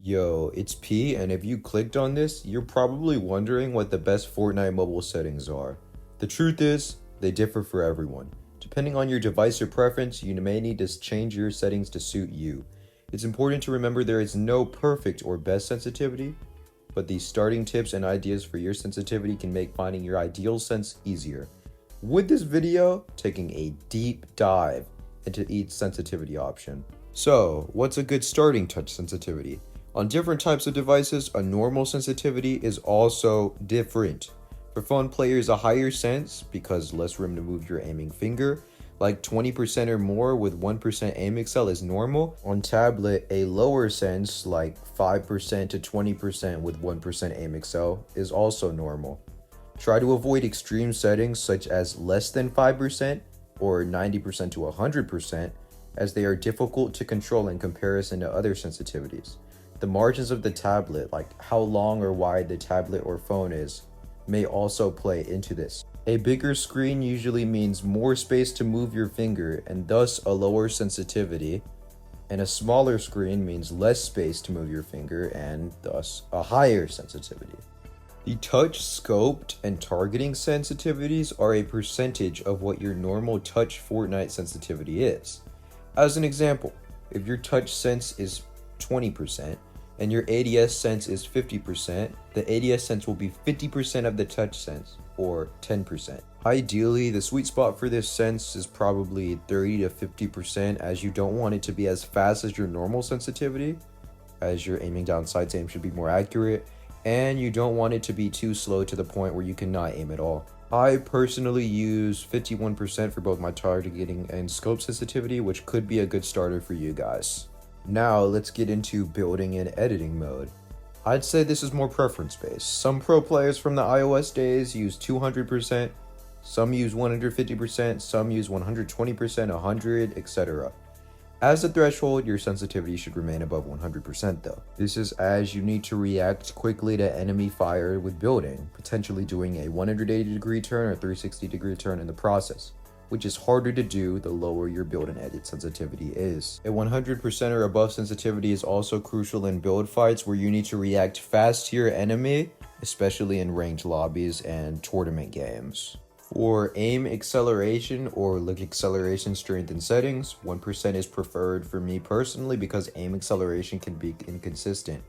Yo, it's P, and if you clicked on this, you're probably wondering what the best Fortnite mobile settings are. The truth is, they differ for everyone. Depending on your device or preference, you may need to change your settings to suit you. It's important to remember there is no perfect or best sensitivity, but these starting tips and ideas for your sensitivity can make finding your ideal sense easier. With this video, taking a deep dive into each sensitivity option. So, what's a good starting touch sensitivity? On different types of devices, a normal sensitivity is also different. For phone players, a higher sense, because less room to move your aiming finger, like 20% or more with 1% aim excel is normal. On tablet, a lower sense, like 5% to 20% with 1% aim excel, is also normal. Try to avoid extreme settings such as less than 5% or 90% to 100%, as they are difficult to control in comparison to other sensitivities. The margins of the tablet, like how long or wide the tablet or phone is, may also play into this. A bigger screen usually means more space to move your finger and thus a lower sensitivity, and a smaller screen means less space to move your finger and thus a higher sensitivity. The touch, scoped, and targeting sensitivities are a percentage of what your normal touch Fortnite sensitivity is. As an example, if your touch sense is 20%, and your ADS sense is 50%, the ADS sense will be 50% of the touch sense, or 10%. Ideally, the sweet spot for this sense is probably 30 to 50%, as you don't want it to be as fast as your normal sensitivity, as your aiming down sights aim should be more accurate, and you don't want it to be too slow to the point where you cannot aim at all. I personally use 51% for both my targeting and scope sensitivity, which could be a good starter for you guys. Now let's get into building and editing mode. I'd say this is more preference based. Some pro players from the iOS days use 200%, some use 150%, some use 120%, 100, etc. As a threshold, your sensitivity should remain above 100% though. This is as you need to react quickly to enemy fire with building, potentially doing a 180-degree turn or 360-degree turn in the process, which is harder to do the lower your build and edit sensitivity is. A 100% or above sensitivity is also crucial in build fights where you need to react fast to your enemy, especially in ranked lobbies and tournament games. For aim acceleration or look acceleration strength and settings, 1% is preferred for me personally because aim acceleration can be inconsistent.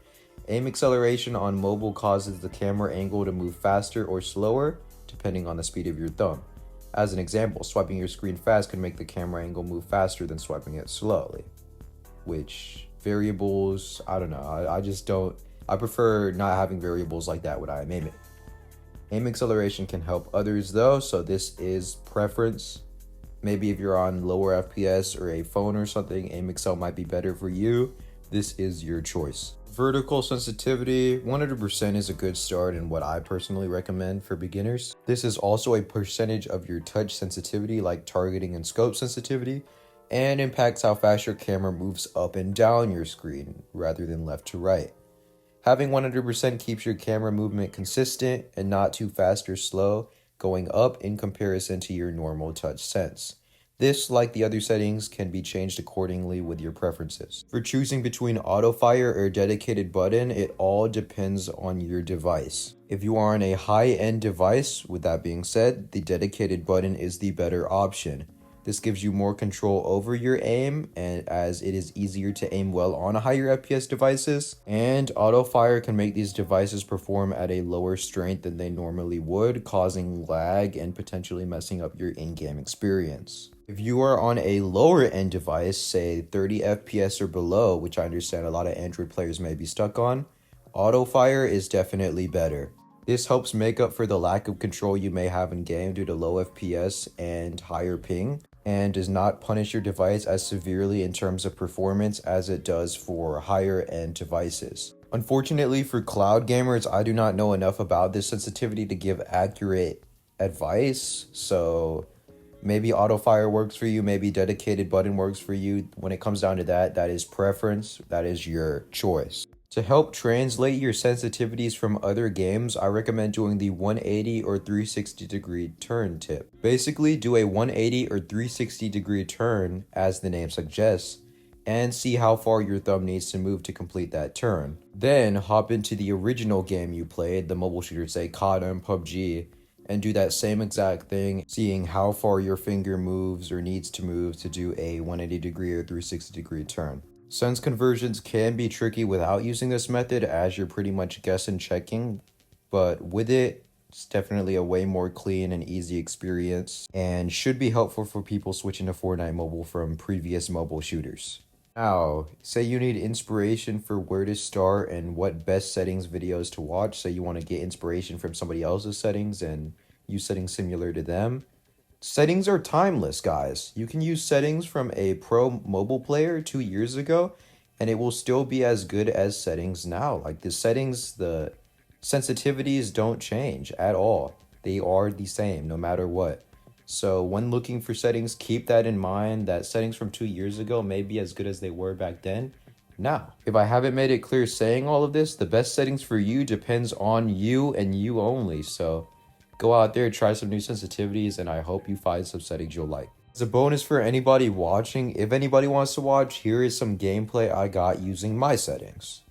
Aim acceleration on mobile causes the camera angle to move faster or slower, depending on the speed of your thumb. As an example, swiping your screen fast can make the camera angle move faster than swiping it slowly. Which variables, I don't know, I prefer not having variables like that when I aim it. Aim acceleration can help others though, so this is preference. Maybe if you're on lower FPS or a phone or something, aim accel might be better for you. This is your choice. Vertical sensitivity, 100% is a good start and what I personally recommend for beginners. This is also a percentage of your touch sensitivity like targeting and scope sensitivity, and impacts how fast your camera moves up and down your screen rather than left to right. Having 100% keeps your camera movement consistent and not too fast or slow going up in comparison to your normal touch sense. This, like the other settings, can be changed accordingly with your preferences. For choosing between Autofire or dedicated button, it all depends on your device. If you are on a high-end device, with that being said, the dedicated button is the better option. This gives you more control over your aim, and as it is easier to aim well on higher FPS devices, and Autofire can make these devices perform at a lower strength than they normally would, causing lag and potentially messing up your in-game experience. If you are on a lower end device, say 30 FPS or below, which I understand a lot of Android players may be stuck on, Autofire is definitely better. This helps make up for the lack of control you may have in game due to low FPS and higher ping, and does not punish your device as severely in terms of performance as it does for higher end devices. Unfortunately for cloud gamers, I do not know enough about this sensitivity to give accurate advice, so maybe Autofire works for you, maybe dedicated button works for you. When it comes down to that, that is preference, that is your choice. To help translate your sensitivities from other games, I recommend doing the 180 or 360 degree turn tip. Basically, do a 180 or 360 degree turn, as the name suggests, and see how far your thumb needs to move to complete that turn. Then hop into the original game you played, the mobile shooter, say COD and PUBG, and do that same exact thing, seeing how far your finger moves or needs to move to do a 180 degree or 360 degree turn. Sense conversions can be tricky without using this method, as you're pretty much guessing checking, but with it, it's definitely a way more clean and easy experience and should be helpful for people switching to Fortnite Mobile from previous mobile shooters. Now, say you need inspiration for where to start and what best settings videos to watch. Say you want to get inspiration from somebody else's settings and use settings similar to them. Settings are timeless, guys. You can use settings from a pro mobile player 2 years ago, and it will still be as good as settings now. Like the settings, the sensitivities don't change at all. They are the same no matter what. So when looking for settings, keep that in mind, that settings from 2 years ago may be as good as they were back then. Now, if I haven't made it clear saying all of this, the best settings for you depends on you and you only. So go out there, try some new sensitivities, and I hope you find some settings you'll like. As a bonus for anybody watching, if anybody wants to watch, here is some gameplay I got using my settings.